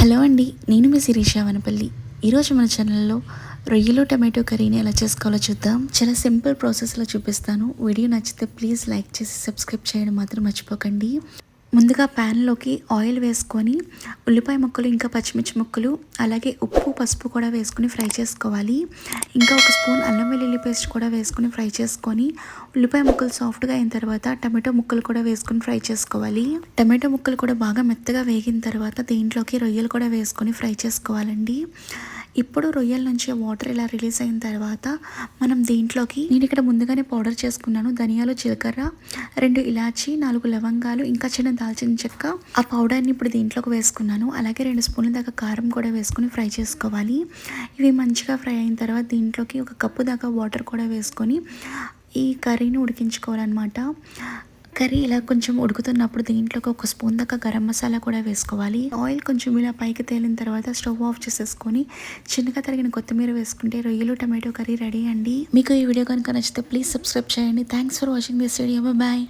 Hello అండి, నేను మీ శిరీష వనపల్లి. ఈరోజు మన ఛానల్లో రొయ్యలు టమాటో కర్రీని ఎలా చేసుకోవాలో చూద్దాం. చాలా సింపుల్ ప్రాసెస్లో చూపిస్తాను. వీడియో నచ్చితే ప్లీజ్ లైక్ చేసి సబ్స్క్రైబ్ చేయడం మాత్రం మర్చిపోకండి. ముందుగా ప్యాన్లోకి ఆయిల్ వేసుకొని ఉల్లిపాయ ముక్కలు ఇంకా పచ్చిమిర్చి ముక్కలు అలాగే ఉప్పు పసుపు కూడా వేసుకొని ఫ్రై చేసుకోవాలి. ఇంకా ఒక స్పూన్ అల్లం వెల్లుల్లి పేస్ట్ కూడా వేసుకొని ఫ్రై చేసుకొని ఉల్లిపాయ ముక్కలు సాఫ్ట్గా అయిన తర్వాత టమాటో ముక్కలు కూడా వేసుకొని ఫ్రై చేసుకోవాలి. టమాటో ముక్కలు కూడా బాగా మెత్తగా వేగిన తర్వాత దీంట్లోకి రొయ్యలు కూడా వేసుకొని ఫ్రై చేసుకోవాలండి. ఇప్పుడు రొయ్యల నుంచి వాటర్ ఇలా రిలీజ్ అయిన తర్వాత మనం దీంట్లోకి నేను ఇక్కడ ముందుగానే పౌడర్ చేసుకున్నాను. ధనియాలు, జీలకర్ర, 2 ఇలాచి, 4 లవంగాలు, ఇంకా చిన్న దాల్చిన చెక్క. ఆ పౌడర్ని ఇప్పుడు దీంట్లోకి వేసుకున్నాను. అలాగే 2 స్పూన్ల దాకా కారం కూడా వేసుకొని ఫ్రై చేసుకోవాలి. ఇవి మంచిగా ఫ్రై అయిన తర్వాత దీంట్లోకి 1 కప్పు దాకా వాటర్ కూడా వేసుకొని ఈ కర్రీని ఉడికించుకోవాలన్నమాట. కర్రీ ఇలా కొంచెం ఉడుకుతున్నప్పుడు దీంట్లోకి 1 స్పూన్ దాకా గరం మసాలా కూడా వేసుకోవాలి. ఆయిల్ కొంచెం ఇలా పైకి తేలిన తర్వాత స్టవ్ ఆఫ్ చేసేసుకొని చిన్నగా తరిగిన కొత్తిమీర వేసుకుంటే రొయ్యలు టమాటో కర్రీ రెడీ అండి. మీకు ఈ వీడియో కనుక నచ్చితే ప్లీజ్ సబ్స్క్రైబ్ చేయండి. Thanks for watching this video. Bye.